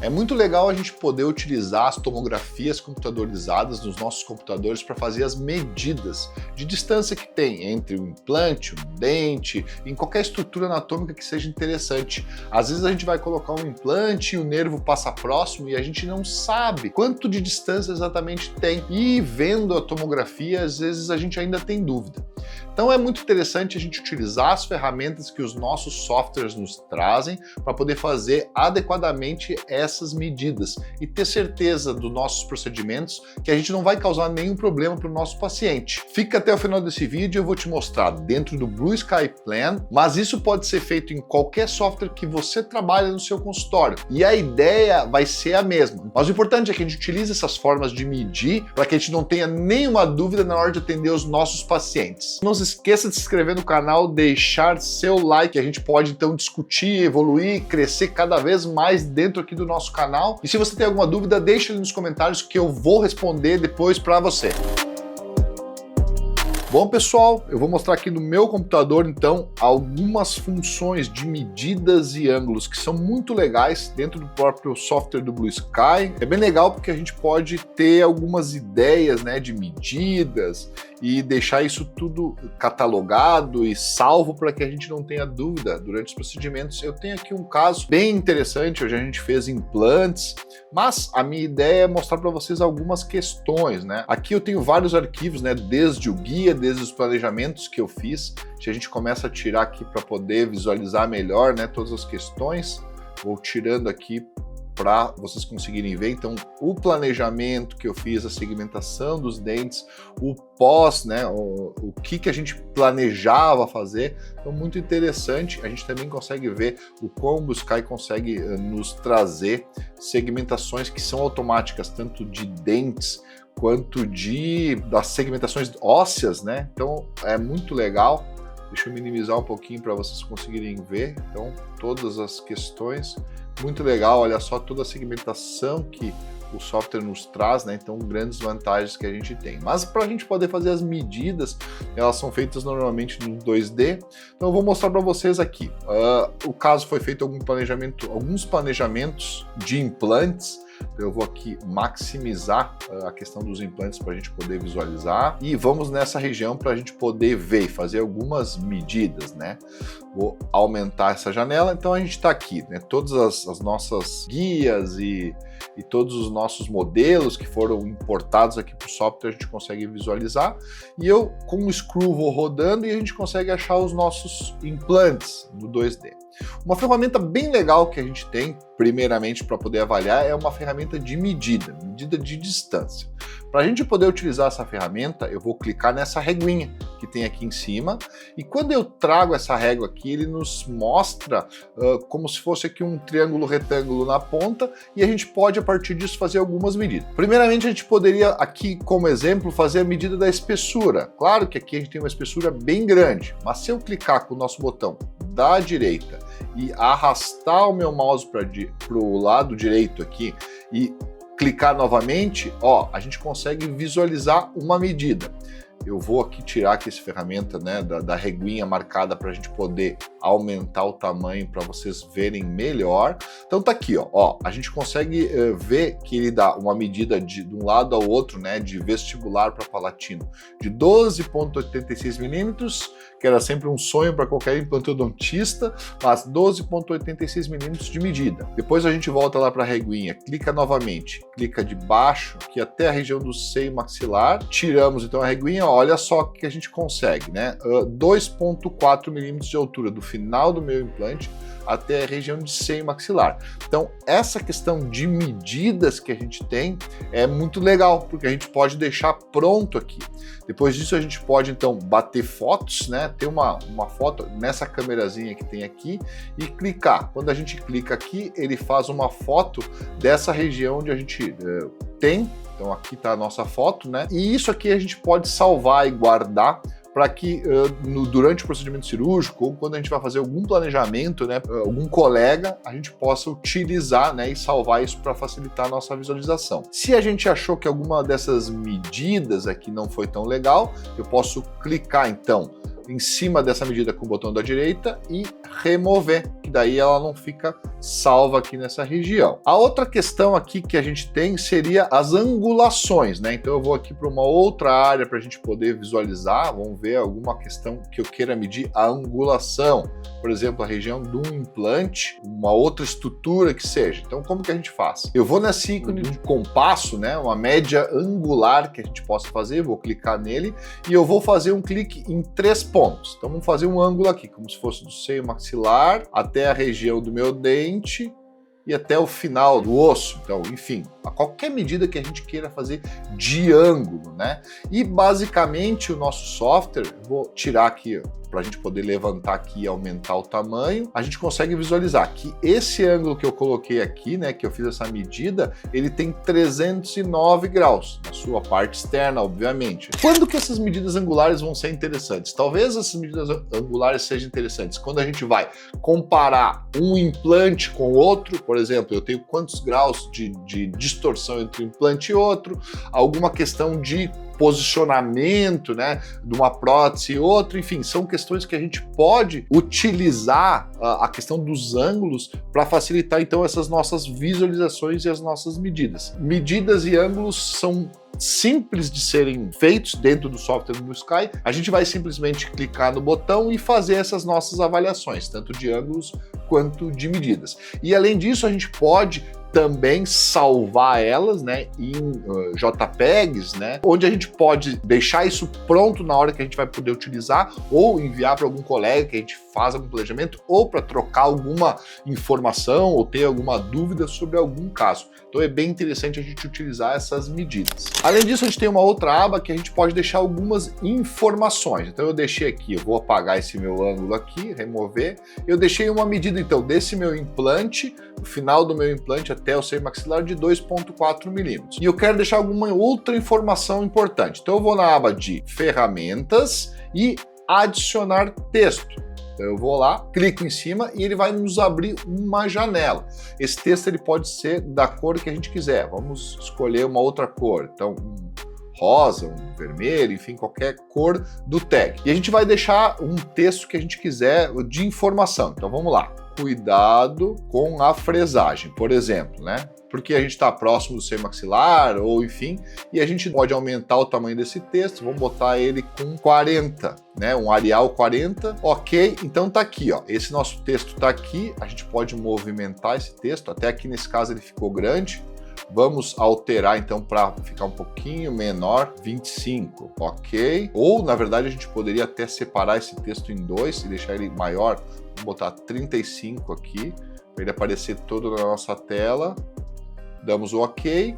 É muito legal a gente poder utilizar as tomografias computadorizadas nos nossos computadores para fazer as medidas de distância que tem entre um implante, um dente, em qualquer estrutura anatômica que seja interessante. Às vezes a gente vai colocar um implante e o nervo passa próximo e a gente não sabe quanto de distância exatamente tem. E vendo a tomografia, às vezes a gente ainda tem dúvida. Então é muito interessante a gente utilizar as ferramentas que os nossos softwares nos trazem para poder fazer adequadamente essas medidas e ter certeza dos nossos procedimentos que a gente não vai causar nenhum problema para o nosso paciente. Fica até o final desse vídeo, eu vou te mostrar dentro do Blue Sky Plan, mas isso pode ser feito em qualquer software que você trabalha no seu consultório. E a ideia vai ser a mesma. Mas o importante é que a gente utilize essas formas de medir para que a gente não tenha nenhuma dúvida na hora de atender os nossos pacientes. Não se esqueça de se inscrever no canal, deixar seu like, a gente pode então discutir, evoluir, crescer cada vez mais dentro aqui do nosso canal. E se você tem alguma dúvida, deixa ele nos comentários que eu vou responder depois para você. Bom, pessoal, eu vou mostrar aqui no meu computador, então, algumas funções de medidas e ângulos que são muito legais dentro do próprio software do Blue Sky. É bem legal porque a gente pode ter algumas ideias, né, de medidas e deixar isso tudo catalogado e salvo para que a gente não tenha dúvida durante os procedimentos. Eu tenho aqui um caso bem interessante, hoje a gente fez implantes, mas a minha ideia é mostrar para vocês algumas questões, né? Aqui eu tenho vários arquivos, né, desde o guia, desde os planejamentos que eu fiz. A gente começa a tirar aqui para poder visualizar melhor, né, todas as questões. Vou tirando aqui para vocês conseguirem ver. Então, o planejamento que eu fiz, a segmentação dos dentes, o pós, né, o que a gente planejava fazer. Então, muito interessante. A gente também consegue ver o como o Blue Sky consegue nos trazer segmentações que são automáticas, tanto de dentes quanto das segmentações ósseas, né? Então, é muito legal. Deixa eu minimizar um pouquinho para vocês conseguirem ver. Então, todas as questões, muito legal. Olha só toda a segmentação que o software nos traz, né? Então, grandes vantagens que a gente tem. Mas para a gente poder fazer as medidas, elas são feitas normalmente no 2D. Então, eu vou mostrar para vocês aqui. O caso foi feito alguns planejamentos de implantes. Eu vou aqui maximizar a questão dos implantes para a gente poder visualizar e vamos nessa região para a gente poder ver e fazer algumas medidas, né? Vou aumentar essa janela, então a gente está aqui, né? Todas as nossas guias e todos os nossos modelos que foram importados aqui para o software a gente consegue visualizar e eu com o screw vou rodando e a gente consegue achar os nossos implantes no 2D. Uma ferramenta bem legal que a gente tem, primeiramente para poder avaliar, é uma ferramenta de medida de distância. Para a gente poder utilizar essa ferramenta, eu vou clicar nessa reguinha que tem aqui em cima e quando eu trago essa régua aqui, ele nos mostra como se fosse aqui um triângulo retângulo na ponta e a gente pode a partir disso fazer algumas medidas. Primeiramente a gente poderia aqui como exemplo fazer a medida da espessura. Claro que aqui a gente tem uma espessura bem grande, mas se eu clicar com o nosso botão da direita e arrastar o meu mouse para o lado direito aqui e clicar novamente, ó, a gente consegue visualizar uma medida. Eu vou aqui tirar aqui essa ferramenta, né, da reguinha marcada para a gente poder aumentar o tamanho para vocês verem melhor. Então tá aqui, ó, a gente consegue ver que ele dá uma medida de um lado ao outro, né, de vestibular para palatino, de 12,86 milímetros, que era sempre um sonho para qualquer implantodontista, mas 12,86 milímetros de medida. Depois a gente volta lá para a reguinha, clica novamente, clica de baixo, aqui até a região do seio maxilar, tiramos então a reguinha, ó, olha só o que a gente consegue, né? 2,4 milímetros de altura do final do meu implante até a região de seio maxilar. Então, essa questão de medidas que a gente tem é muito legal, porque a gente pode deixar pronto aqui. Depois disso, a gente pode, então, bater fotos, né? Ter uma foto nessa câmerazinha que tem aqui e clicar. Quando a gente clica aqui, ele faz uma foto dessa região onde a gente tem. Então, aqui está a nossa foto, né? E isso aqui a gente pode salvar e guardar para que durante o procedimento cirúrgico ou quando a gente vai fazer algum planejamento, né, algum colega, a gente possa utilizar, né, e salvar isso para facilitar a nossa visualização. Se a gente achou que alguma dessas medidas aqui não foi tão legal, eu posso clicar então em cima dessa medida com o botão da direita e remover, que daí ela não fica salva aqui nessa região. A outra questão aqui que a gente tem seria as angulações, né? Então eu vou aqui para uma outra área para a gente poder visualizar, vamos ver alguma questão que eu queira medir a angulação, por exemplo, a região de um implante, uma outra estrutura que seja. Então como que a gente faz? Eu vou nesse ícone de compasso, né? Uma média angular que a gente possa fazer, vou clicar nele e eu vou fazer um clique em 3 pontos. Então vamos fazer um ângulo aqui, como se fosse do seio maxilar até a região do meu dente e até o final do osso. Então, enfim, a qualquer medida que a gente queira fazer de ângulo, né? E basicamente o nosso software, vou tirar aqui para a gente poder levantar aqui e aumentar o tamanho, a gente consegue visualizar que esse ângulo que eu coloquei aqui, né, que eu fiz essa medida, ele tem 309 graus na sua parte externa, obviamente. Quando que essas medidas angulares vão ser interessantes? Talvez essas medidas angulares sejam interessantes quando a gente vai comparar um implante com outro, por exemplo, eu tenho quantos graus de distorção entre um implante e outro, alguma questão de posicionamento, né, de uma prótese e outra, enfim, são questões que a gente pode utilizar a questão dos ângulos para facilitar então essas nossas visualizações e as nossas medidas. Medidas e ângulos são simples de serem feitos dentro do software do Blue Sky. A gente vai simplesmente clicar no botão e fazer essas nossas avaliações, tanto de ângulos quanto de medidas. E além disso, a gente pode também salvar elas, né, em JPEGs, né, onde a gente pode deixar isso pronto na hora que a gente vai poder utilizar ou enviar para algum colega que a gente faz algum planejamento ou para trocar alguma informação ou ter alguma dúvida sobre algum caso. Então é bem interessante a gente utilizar essas medidas. Além disso, a gente tem uma outra aba que a gente pode deixar algumas informações. Então eu deixei aqui, eu vou apagar esse meu ângulo aqui, remover. Eu deixei uma medida então desse meu implante, o final do meu implante até o seio maxilar de 2,4 milímetros. E eu quero deixar alguma outra informação importante. Então eu vou na aba de ferramentas e adicionar texto. Então eu vou lá, clico em cima e ele vai nos abrir uma janela. Esse texto ele pode ser da cor que a gente quiser. Vamos escolher uma outra cor. Então um rosa, um vermelho, enfim, qualquer cor do tag. E a gente vai deixar um texto que a gente quiser de informação. Então vamos lá. Cuidado com a fresagem, por exemplo, né? Porque a gente está próximo do seio maxilar, ou enfim, e a gente pode aumentar o tamanho desse texto, vamos botar ele com 40, né? Um Arial 40, ok, então tá aqui, ó, esse nosso texto tá aqui, a gente pode movimentar esse texto, até aqui nesse caso ele ficou grande, vamos alterar então para ficar um pouquinho menor, 25, ok? Ou, na verdade, a gente poderia até separar esse texto em dois e deixar ele maior, vou botar 35 aqui, para ele aparecer todo na nossa tela, damos o ok,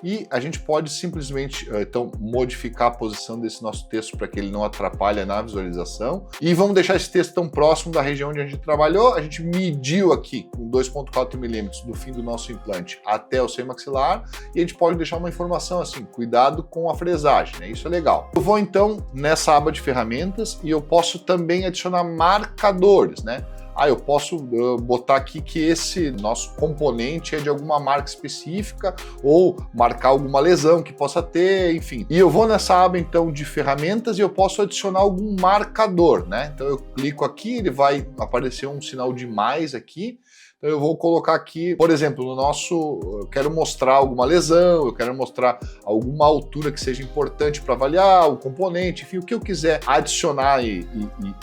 e a gente pode simplesmente, então, modificar a posição desse nosso texto para que ele não atrapalhe na visualização. E vamos deixar esse texto tão próximo da região onde a gente trabalhou. A gente mediu aqui com 2,4 milímetros do fim do nosso implante até o seio maxilar. E a gente pode deixar uma informação assim, cuidado com a fresagem, né? Isso é legal. Eu vou então nessa aba de ferramentas e eu posso também adicionar marcadores, né? Eu posso botar aqui que esse nosso componente é de alguma marca específica ou marcar alguma lesão que possa ter, enfim. E eu vou nessa aba então de ferramentas e eu posso adicionar algum marcador, né? Então eu clico aqui, ele vai aparecer um sinal de mais aqui. Então eu vou colocar aqui, por exemplo, no nosso, eu quero mostrar alguma lesão, eu quero mostrar alguma altura que seja importante para avaliar o componente, enfim, o que eu quiser adicionar e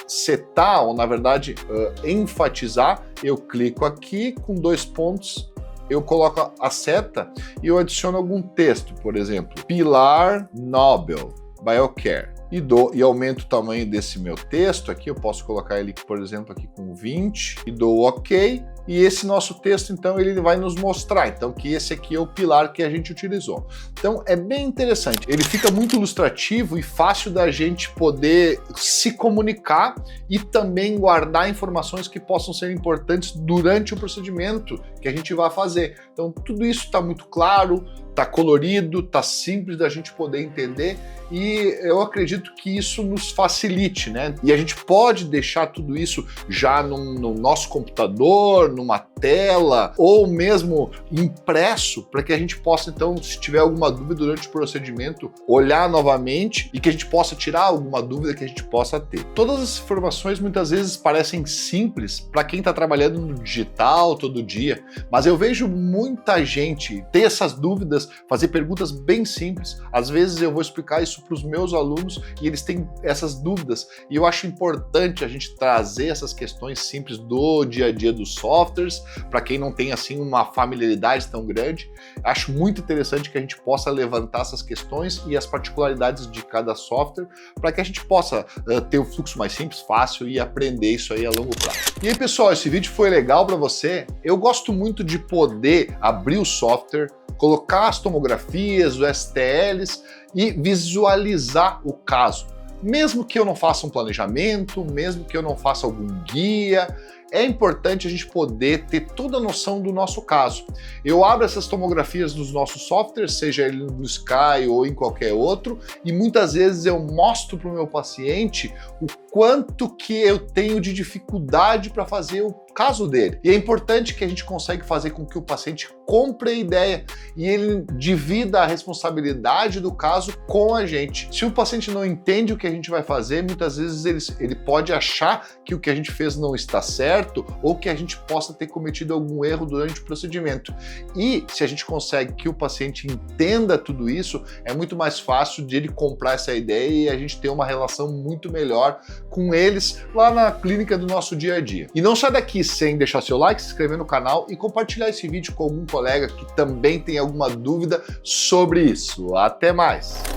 setar, ou na verdade enfatizar, eu clico aqui com 2 pontos, eu coloco a seta e eu adiciono algum texto, por exemplo, Pilar Nobel Biocare. E aumento o tamanho desse meu texto aqui, eu posso colocar ele, por exemplo, aqui com 20 e dou OK. E esse nosso texto, então, ele vai nos mostrar, então, que esse aqui é o pilar que a gente utilizou. Então, é bem interessante. Ele fica muito ilustrativo e fácil da gente poder se comunicar e também guardar informações que possam ser importantes durante o procedimento que a gente vai fazer. Então, tudo isso está muito claro, está colorido, está simples da gente poder entender e eu acredito que isso nos facilite, né? E a gente pode deixar tudo isso já no nosso computador, numa tela ou mesmo impresso, para que a gente possa então, se tiver alguma dúvida durante o procedimento, olhar novamente e que a gente possa tirar alguma dúvida que a gente possa ter. Todas as informações muitas vezes parecem simples para quem está trabalhando no digital todo dia, mas eu vejo muita gente ter essas dúvidas, fazer perguntas bem simples. Às vezes eu vou explicar isso para os meus alunos e eles têm essas dúvidas, e eu acho importante a gente trazer essas questões simples do dia a dia dos softwares, para quem não tem assim uma familiaridade tão grande. Acho muito interessante que a gente possa levantar essas questões e as particularidades de cada software, para que a gente possa ter o fluxo mais simples, fácil e aprender isso aí a longo prazo. E aí, pessoal, esse vídeo foi legal para você? Eu gosto muito de poder abrir o software, colocar as tomografias, os STLs e visualizar o caso. Mesmo que eu não faça um planejamento, mesmo que eu não faça algum guia, é importante a gente poder ter toda a noção do nosso caso. Eu abro essas tomografias nos nossos softwares, seja ele no Sky ou em qualquer outro, e muitas vezes eu mostro para o meu paciente o quanto que eu tenho de dificuldade para fazer o caso dele. E é importante que a gente consiga fazer com que o paciente compre a ideia e ele divida a responsabilidade do caso com a gente. Se o paciente não entende o que a gente vai fazer, muitas vezes ele pode achar que o que a gente fez não está certo ou que a gente possa ter cometido algum erro durante o procedimento. E se a gente consegue que o paciente entenda tudo isso, é muito mais fácil de ele comprar essa ideia e a gente ter uma relação muito melhor com eles lá na clínica do nosso dia a dia. E não sai daqui sem deixar seu like, se inscrever no canal e compartilhar esse vídeo com algum colega que também tem alguma dúvida sobre isso. Até mais!